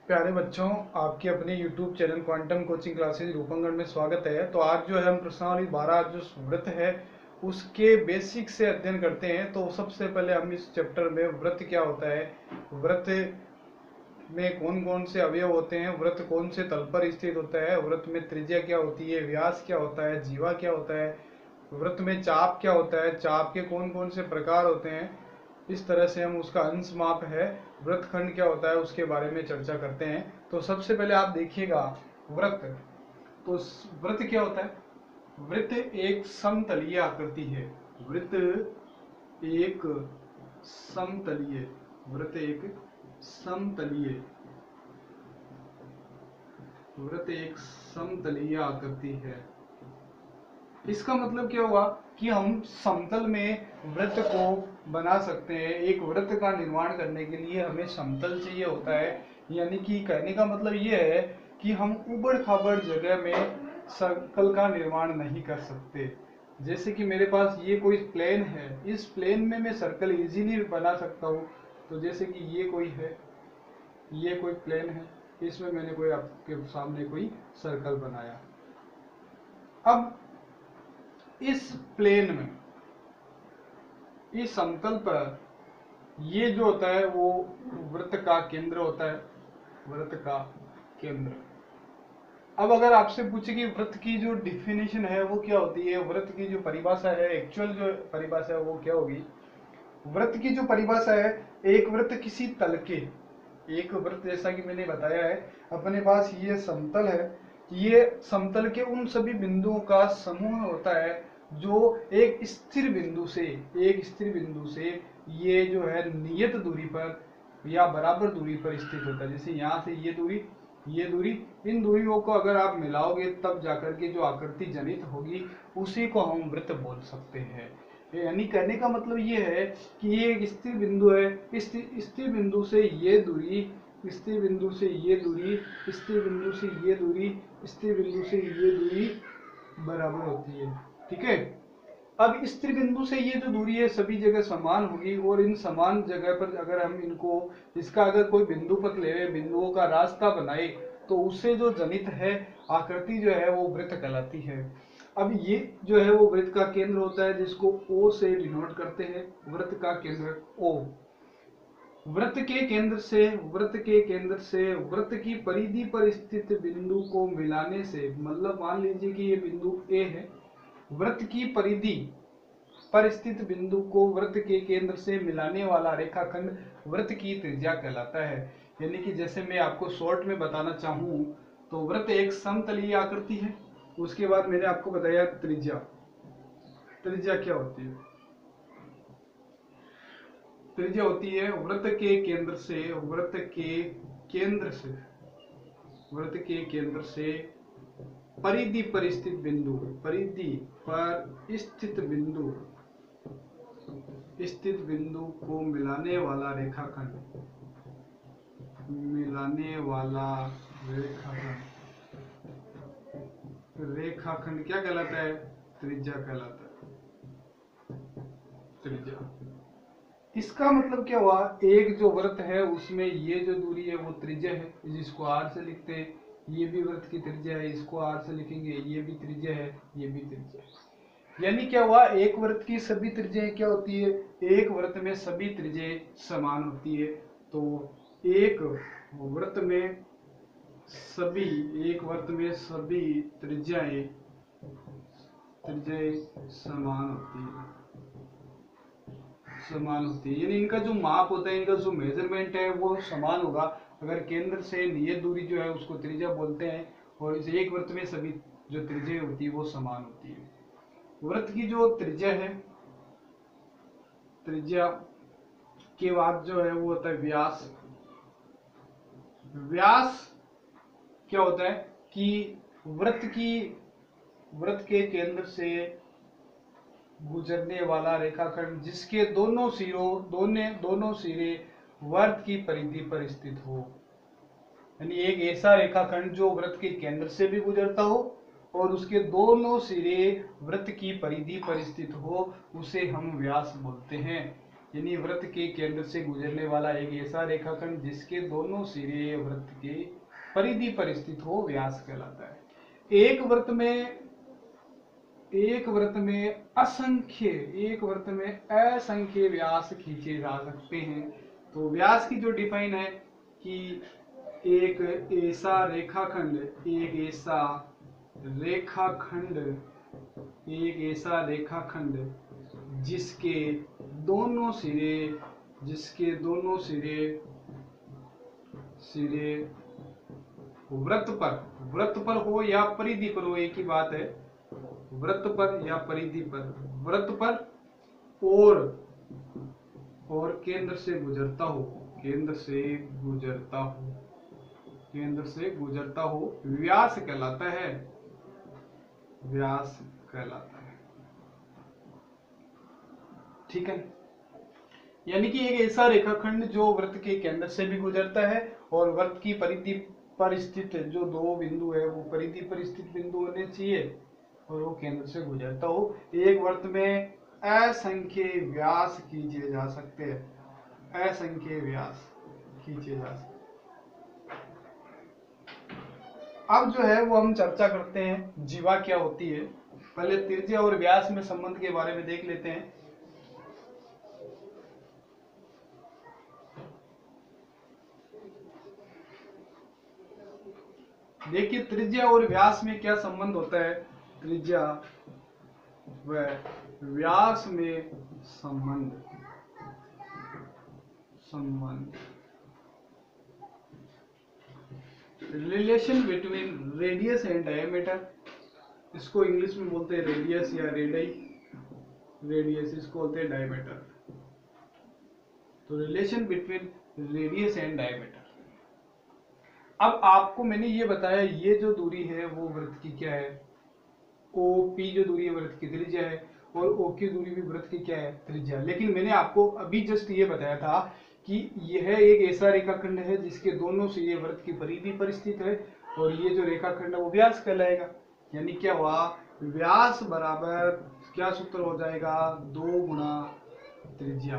प्यारे बच्चों, आपके अपने YouTube channel Quantum Coaching Classes Rupangarh में स्वागत है। तो आज जो है हम प्रश्नावली 12 जो व्रत है उसके बेसिक से अध्ययन करते हैं। तो सबसे पहले हम इस चैप्टर में व्रत क्या होता है, व्रत में कौन कौन से अवयव होते हैं, व्रत कौन से तल पर स्थित होता है, व्रत में त्रिज्या क्या होती है, व्यास क्या होता है, जीवा क्या होता है, व्रत में चाप क्या होता है, चाप के कौन कौन से प्रकार होते हैं, इस तरह से हम उसका अंश माप है, व्रत खंड क्या होता है उसके बारे में चर्चा करते हैं। तो सबसे पहले आप देखिएगा व्रत। तो व्रत क्या होता है? वृत्त एक समतलीय आकृति है। वृत्त एक समतलीय वृत्त एक समतलीय वृत्त एक समतलीय आकृति है। इसका मतलब क्या हुआ कि हम समतल में वृत्त को बना सकते हैं। एक वृत्त का निर्माण करने के लिए हमें समतल चाहिए होता है। यानी कि कहने का मतलब ये है कि हम उबड़ खाबड़ जगह में सर्कल का निर्माण नहीं कर सकते। जैसे कि मेरे पास ये कोई प्लेन है, इस प्लेन में मैं सर्कल इजीली बना सकता हूँ। तो जैसे कि ये कोई है, ये कोई प्लेन है, इसमें मैंने कोई आपके सामने कोई सर्कल बनाया। अब इस प्लेन में, इस समतल पर ये जो होता है वो वृत्त का केंद्र होता है। वृत्त का केंद्र। अब अगर आपसे पूछे कि वृत्त की जो डिफिनेशन है वो क्या होती है, वृत्त की जो परिभाषा है, एक्चुअल जो परिभाषा है वो क्या होगी? वृत्त की जो परिभाषा है, एक वृत्त किसी तल के, एक वृत्त जैसा कि मैंने बताया है, अपने पास ये समतल है, ये समतल के उन सभी बिंदुओं का समूह होता है जो एक स्थिर बिंदु से ये जो है नियत दूरी पर या बराबर दूरी पर स्थित होता है। जैसे यहाँ से ये दूरी, इन दूरियों को अगर आप मिलाओगे तब जाकर के जो आकृति जनित होगी उसी को हम वृत्त बोल सकते हैं। यानी कहने का मतलब ये है कि ये एक स्थिर बिंदु है, इस स्थिर बिंदु से ये दूरी, स्थिर बिंदु से ये दूरी, स्थिर बिंदु से ये दूरी, स्थिर बिंदु से ये दूरी बराबर होती है। ठीक है। अब स्थिर बिंदु से ये जो दूरी है सभी जगह समान होगी, और इन समान जगह पर अगर हम इनको, इसका अगर कोई बिंदु पथ ले, बिंदुओं का रास्ता बनाए, तो उससे जो जनित है आकृति जो है वो वृत्त कहलाती है। अब ये जो है वो वृत्त का केंद्र होता है, जिसको O से डिनोट करते हैं। वृत्त का केंद्र O। वृत्त के केंद्र से वृत्त की परिधि पर स्थित बिंदु को मिलाने से, मतलब मान लीजिए कि ये बिंदु A है, वृत्त की परिधि पर स्थित बिंदु को वृत्त के केंद्र से मिलाने वाला रेखाखंड वृत्त की त्रिज्या कहलाता है। यानी कि जैसे मैं आपको शॉर्ट में बताना चाहूं तो वृत्त एक समतलीय आकृति है। उसके बाद मैंने आपको बताया त्रिज्या। त्रिज्या क्या होती है? त्रिज्या होती है वृत्त के केंद्र से परिधि पर स्थित बिंदु को मिलाने वाला रेखाखंड क्या कहलाता है? त्रिज्या कहलाता है। त्रिज्या। इसका मतलब क्या हुआ, एक जो वृत्त है उसमें ये जो दूरी है वो त्रिज्या है, जिसको r से लिखते हैं। ये भी वृत्त की त्रिज्या है, इसको r से लिखेंगे। ये भी त्रिज्या है, ये भी त्रिज्या है। यानी क्या हुआ, एक वृत्त की सभी त्रिज्याएं क्या होती है? एक वृत्त में सभी त्रिज्याएं समान होती है। तो एक वृत्त में सभी त्रिज्याएं समान होती है। यानी इनका जो माप होता है, इनका जो मेजरमेंट है वो समान होगा। अगर केंद्र से नियत दूरी जो है उसको त्रिज्या बोलते हैं, और इस एक वृत्त में सभी जो त्रिज्या होती है वो समान होती है। वृत्त की जो त्रिज्या है, त्रिज्या के बाद जो है वो होता है व्यास। व्यास क्या होता है कि वृत्त के केंद्र से गुजरने वाला रेखाखंड जिसके दोनों सिरे वृत्त की परिधि पर स्थित हो। यानी एक ऐसा रेखाखंड जो वृत्त के केंद्र से भी गुजरता हो और उसके दोनों सिरे वृत्त की परिधि पर स्थित हो, उसे हम व्यास बोलते हैं। यानी वृत्त के केंद्र से गुजरने वाला एक ऐसा रेखाखंड जिसके दोनों सिरे वृत्त के परिधि पर स्थित हो व्यास कहलाता है। एक वृत्त में असंख्य व्यास खींचे जा सकते हैं। तो व्यास की जो डिफाइन है कि एक ऐसा रेखाखंड जिसके दोनों सिरे वृत्त पर हो या परिधि पर हो, एक ही बात है, वृत्त पर या परिधि पर, वृत्त पर और केंद्र से गुजरता हो व्यास कहलाता है। ठीक है, यानी कि एक ऐसा रेखाखंड जो वृत्त के केंद्र से भी गुजरता है और वृत्त की परिधि पर स्थित जो दो बिंदु है वो परिधि पर स्थित बिंदु होने चाहिए और वो केंद्र से गुजरता हो। एक वृत्त में असंख्य व्यास खींचे जा सकते हैं। अब जो है वो हम चर्चा करते हैं जीवा क्या होती है। पहले त्रिज्या और व्यास में संबंध के बारे में देख लेते हैं। देखिए त्रिज्या और व्यास में क्या संबंध होता है। त्रिज्या व व्यास में संबंध relation between radius and diameter, इसको इंग्लिश में बोलते हैं रेडियस या रेडियस, इसको बोलते हैं डायमीटर। तो relation between radius and diameter. अब आपको मैंने ये बताया ये जो दूरी है वो वृत्त की क्या है, OP जो दूरी है वृत्त की त्रिज्या है और OQ दूरी भी वृत्त की क्या है, त्रिज्या। लेकिन मैंने आपको अभी जस्ट ये बताया था कि यह एक ऐसा रेखाखंड है जिसके दोनों सिरे वृत्त की परिधि पर स्थित है और ये जो रेखाखंड है वो व्यास कहलाएगा। यानी क्या हुआ, व्यास बराबर क्या सूत्र हो जाएगा, 2 गुना त्रिज्या।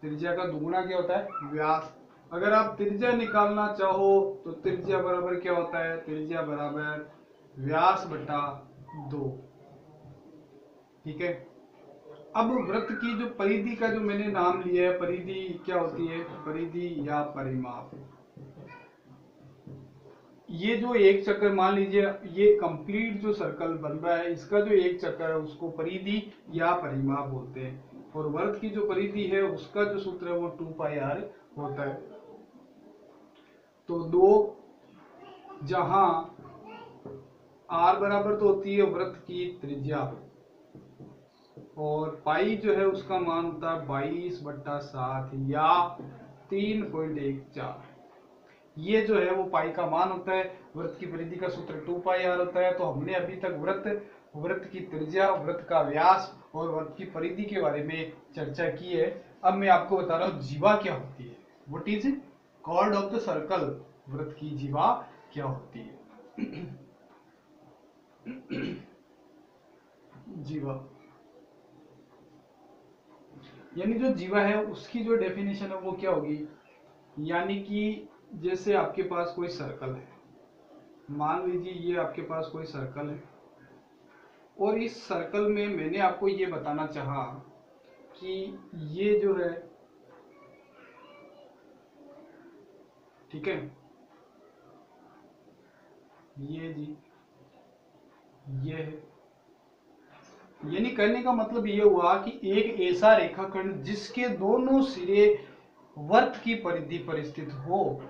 त्रिज्या का दुगुना क्या होता है, व्यास। अगर आप त्रिज्या निकालना चाहो तो त्रिज्या बराबर क्या होता है, त्रिज्या बराबर व्यास बटा 2। ठीक है, अब वृत्त की जो परिधि का जो मैंने नाम लिया है, परिधि क्या होती है, परिधि या परिमाप। ये जो एक चक्कर मान लीजिए ये कंप्लीट जो सर्कल बन रहा है इसका जो एक चक्कर है उसको परिधि या परिमाप बोलते हैं और वृत्त की जो परिधि है उसका जो सूत्र है वो 2πr होता है। तो 2 जहां r बराबर तो होती है वृत्त की त्रिज्या और पाई जो है उसका मान होता है 22/7 या 3.14। ये जो है वो पाई का मान होता है। वृत्त की परिधि का सूत्र 2πr होता है। तो हमने अभी तक वृत्त की त्रिज्या, वृत्त का व्यास और वृत्त की परिधि के बारे में चर्चा की है। अब मैं आपको बता रहा हूँ जीवा क्या होती है। What is chord of the circle, वृत्त की जीवा क्या होती है। जीवा यानी जो जीवा है उसकी जो डेफिनेशन है वो क्या होगी, यानी कि जैसे आपके पास कोई सर्कल है, मान लीजिए ये आपके पास कोई सर्कल है और इस सर्कल में मैंने आपको ये बताना चाहा कि ये जो है, ठीक है, ये जी ये है, यानी कहने का मतलब ये हुआ कि एक ऐसा रेखाखंड जिसके दोनों सिरे वृत्त की परिधि पर स्थित हो,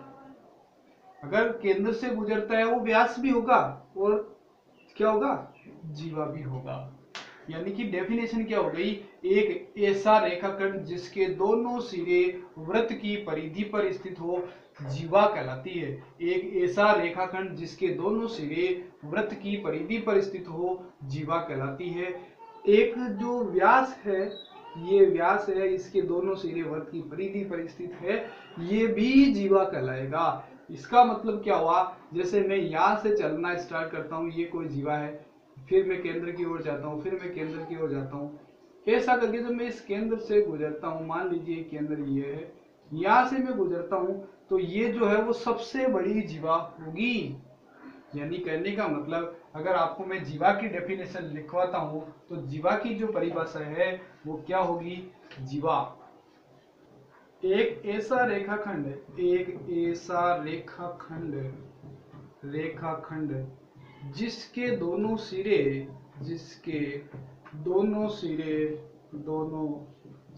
अगर केंद्र से गुजरता है वो व्यास भी होगा और क्या होगा, जीवा भी होगा। यानी कि डेफिनेशन क्या हो गई, एक ऐसा रेखाखंड जिसके दोनों सिरे वृत्त की परिधि पर स्थित हो जीवा कहलाती है। एक ऐसा रेखाखंड जिसके दोनों सिरे वृत्त की परिधि पर स्थित हो जीवा कहलाती है। एक जो व्यास है, ये व्यास है, इसके दोनों सिरे वृत्त की परिधि पर स्थित है, ये भी जीवा कहलाएगा। इसका मतलब क्या हुआ, जैसे मैं यहाँ से चलना स्टार्ट करता हूँ, ये कोई जीवा है, फिर मैं केंद्र की ओर जाता हूँ, फिर मैं केंद्र की ओर जाता हूँ, ऐसा करके जब मैं इस केंद्र से गुजरता हूँ, मान लीजिए केंद्र ये है, यहाँ से मैं गुजरता हूँ, तो ये जो है वो सबसे बड़ी जीवा होगी। यानी कहने का मतलब, अगर आपको मैं जीवा की डेफिनेशन लिखवाता हूँ तो जीवा की जो परिभाषा है वो क्या होगी? जीवा एक ऐसा रेखाखंड, एक ऐसा रेखाखंड जिसके दोनों सिरे, जिसके दोनों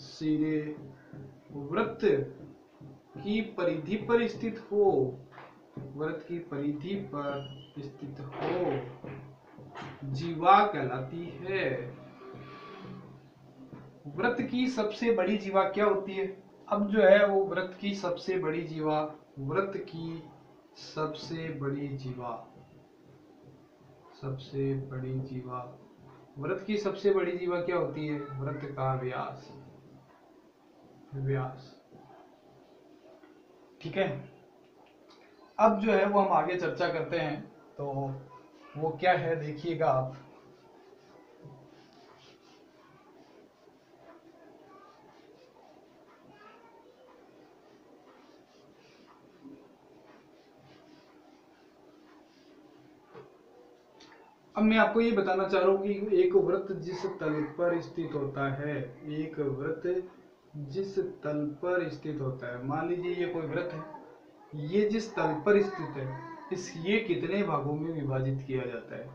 सिरे वृत्त की परिधि पर स्थित हो, वृत्त की परिधि पर स्थित हो, जीवा कहलाती है। वृत्त की सबसे बड़ी जीवा क्या होती है? अब जो है वो वृत्त की सबसे बड़ी जीवा, वृत्त की सबसे बड़ी जीवा, सबसे बड़ी जीवा, वृत्त की सबसे बड़ी जीवा क्या होती है? वृत्त का व्यास, व्यास। ठीक है, अब जो है वो हम आगे चर्चा करते हैं, तो वो क्या है देखिएगा आप। अब मैं आपको ये बताना चाह रहा हूँ कि एक वृत्त जिस तल पर स्थित होता है, एक वृत्त जिस तल पर स्थित होता है, मान लीजिए ये कोई वृत्त है, ये जिस तल पर स्थित है, ये कितने भागों में विभाजित किया जाता है?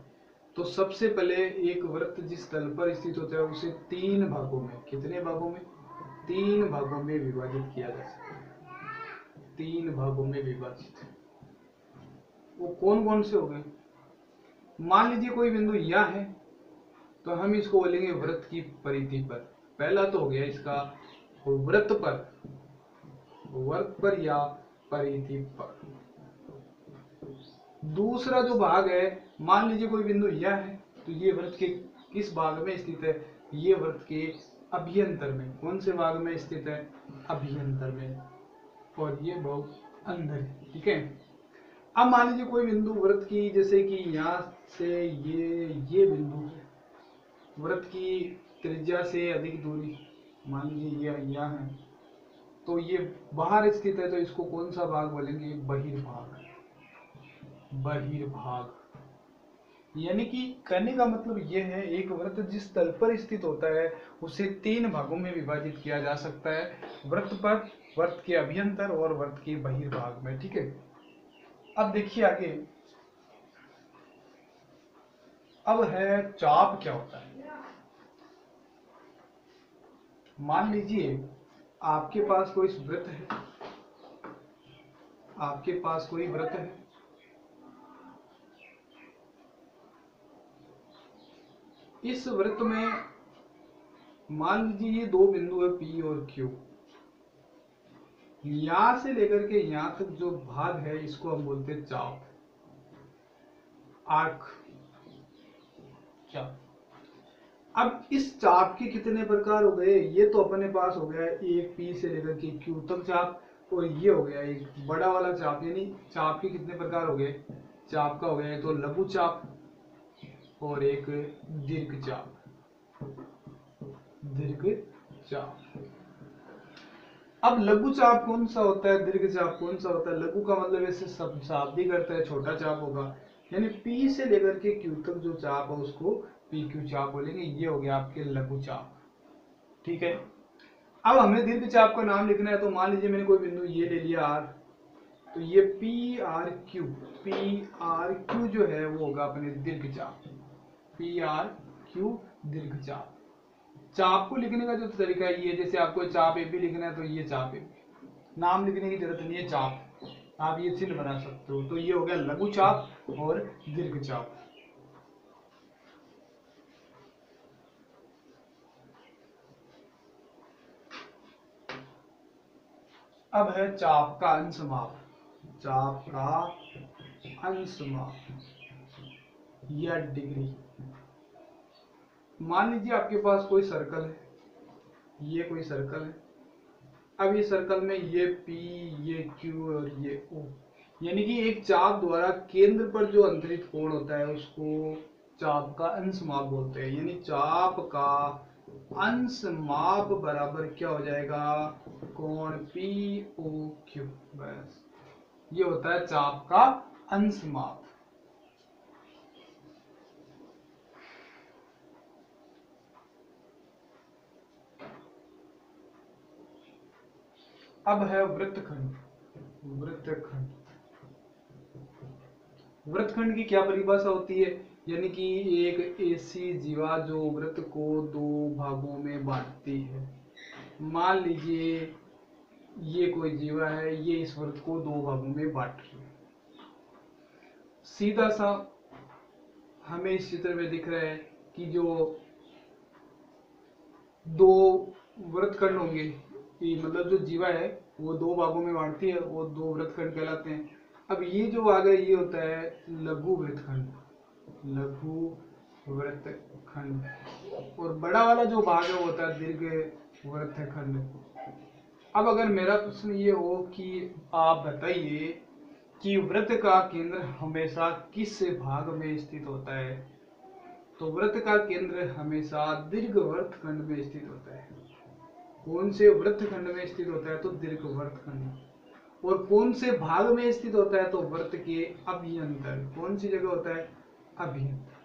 तो सबसे पहले एक वृत्त जिस तल पर स्थित होता है उसे 3 भागों में, कितने भागों में? 3 भागों में विभाजित किया जा सकता है। 3 भागों में विभाजित, वो कौन कौन से हो गए? मान लीजिए कोई बिंदु यह है, तो हम इसको बोलेंगे वृत्त की परिधि पर। पहला तो हो गया इसका वृत्त पर या परिधि पर। दूसरा जो भाग है, मान लीजिए कोई बिंदु यह है, तो ये वृत्त के किस भाग में स्थित है? ये वृत्त के अभ्यंतर में। कौन से भाग में स्थित है? अभ्यंतर में, और ये भाग अंदर है। ठीक है, अब मान लीजिए कोई बिंदु वृत्त की, जैसे कि यहाँ से ये बिंदु है, वृत्त की त्रिज्या से अधिक दूरी, मान लीजिए ये यहाँ है, तो ये बाहर स्थित है, तो इसको कौन सा भाग बोलेंगे? बहिर्भाग, बहिर्भाग। यानी कि कहने का मतलब यह है, एक वृत्त जिस तल पर स्थित होता है उसे 3 भागों में विभाजित किया जा सकता है, वृत्त पर, वृत्त के अभ्यंतर और वृत्त के बहिर्भाग में। ठीक है, अब देखिए आगे, अब है चाप क्या होता है। मान लीजिए आपके पास कोई वृत्त है, आपके पास कोई वृत्त है, इस वृत्त में मान लीजिए ये 2 बिंदु है P और Q, यहां से लेकर के यहां तक जो भाग है इसको हम बोलते हैं चाप, आर्क, चाप। अब इस चाप के कितने प्रकार हो गए? ये तो अपने पास हो गया एक P से लेकर के Q तक चाप, और ये हो गया एक बड़ा वाला चाप। यानी चाप के कितने प्रकार हो गए? चाप का हो गया तो लघु चाप और एक दीर्घ चाप, दीर्घ चाप। अब लघु चाप कौन सा होता है, दीर्घ चाप कौन सा होता है? लघु का मतलब ऐसे सब शाब्दिक करता है, छोटा चाप होगा, यानी P से लेकर के Q तक जो चाप है उसको PQ चाप बोलेंगे। ये हो गया आपके लघु चाप। ठीक है, अब हमें दीर्घ चाप का नाम लिखना है, तो मान लीजिए मैंने कोई बिंदु ये ले लिया R, तो ये PRQ, PRQ जो है वो होगा अपने दीर्घ चाप, PRQ दीर्घ चाप। चाप को लिखने का जो तरीका है ये, जैसे आपको चाप ए भी लिखना है तो ये चाप ए, नाम लिखने की जरूरत नहीं है, चाप आप ये चिन्ह बना सकते हो। तो ये हो गया लघु चाप और दीर्घ चाप। अब है चाप का अंश माप, चाप का अंश माप या डिग्री। मान लीजिए आपके पास कोई सर्कल है, ये कोई सर्कल है, अब ये सर्कल में ये P, ये Q और ये O, यानी कि एक चाप द्वारा केंद्र पर जो अंतरित कोण होता है उसको चाप का अंश माप बोलते हैं। यानी चाप का अंश माप बराबर क्या हो जाएगा, कोण पी ओ क्यू। बस ये होता है चाप का अंश माप। अब है वृत्तखंड। वृत्तखंड, वृत्तखंड की क्या परिभाषा होती है, यानी कि एक ऐसी जीवा जो वृत्त को दो भागों में बांटती है। मान लीजिए ये कोई जीवा है, ये इस वृत्त को दो भागों में बांट रही है। सीधा सा हमें इस चित्र में दिख रहा है कि जो दो वृत्तखंड होंगे, मतलब जो जीवा है वो दो भागों में बांटती है, वो दो वृत्तखंड कहलाते हैं। अब ये जो भाग है ये होता है लघु वृत्तखंड, लघु वृत्तखंड। और बड़ा वाला जो भाग है वो होता है दीर्घ वृत्तखंड। अब अगर मेरा प्रश्न ये हो कि आप बताइए कि वृत्त का केंद्र हमेशा किस भाग में स्थित होता है, तो वृत्त का केंद्र हमेशा दीर्घ वृत्तखंड में स्थित होता है। कौन से वृत्तखंड में स्थित होता है, तो दीर्घ वृत्तखंड। और कौन से भाग में स्थित होता है, तो वृत्त के अभ्यंतर। कौन सी जगह होता है, अभ्यंतर।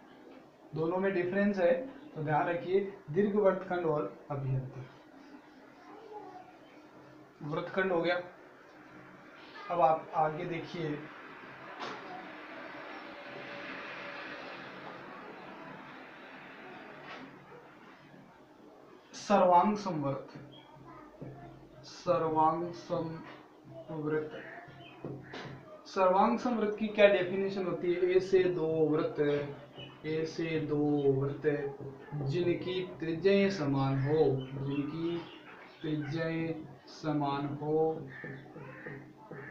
दोनों में डिफरेंस है, तो ध्यान रखिए, दीर्घ वृत्तखंड और अभ्यंतर। वृत्तखंड हो गया। अब आप आगे देखिए, सर्वांग समवृत्त। सर्वांग समवृत्त, सर्वांग समवृत्त की क्या डेफिनेशन होती है, ऐसे दो वृत्त, ऐसे दो वृत्त जिनकी त्रिज्याएं समान हो, जिनकी त्रिज्याएं समान हो,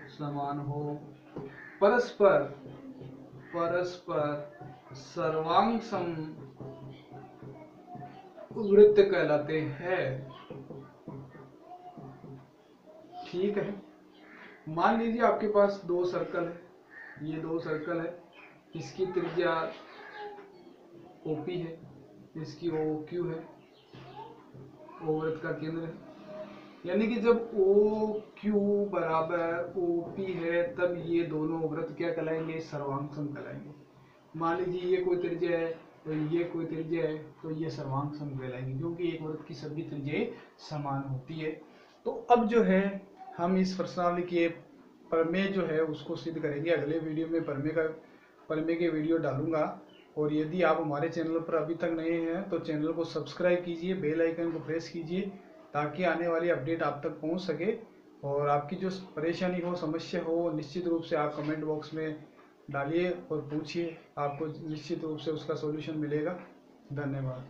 समान हो, परस्पर परस्पर सर्वांग समवृत्त कहलाते हैं। ठीक है, मान लीजिए आपके पास दो सर्कल है, ये दो सर्कल है, इसकी त्रिज्या ओपी है, इसकी ओ क्यू है, ओ वृत्त का केंद्र है। यानी कि जब ओ क्यू बराबर ओ पी है तब ये दोनों वृत्त क्या कहलाएंगे, सर्वांग सम कहलाएंगे। मान लीजिए ये कोई त्रिज्या है तो ये कोई त्रिज्या है, तो ये सर्वांग सम कहलाएंगे, क्योंकि एक वृत्त की सभी त्रिज्याएं समान होती है। तो अब जो है हम इस प्रश्नावली के प्रमेय जो है उसको सिद्ध करेंगे। अगले वीडियो में प्रमेय के वीडियो डालूंगा। और यदि आप हमारे चैनल पर अभी तक नए हैं तो चैनल को सब्सक्राइब कीजिए, बेल आइकन को प्रेस कीजिए, ताकि आने वाली अपडेट आप तक पहुंच सके। और आपकी जो परेशानी हो, समस्या हो, निश्चित रूप से आप कमेंट बॉक्स में डालिए और पूछिए, आपको निश्चित रूप से उसका सॉल्यूशन मिलेगा। धन्यवाद।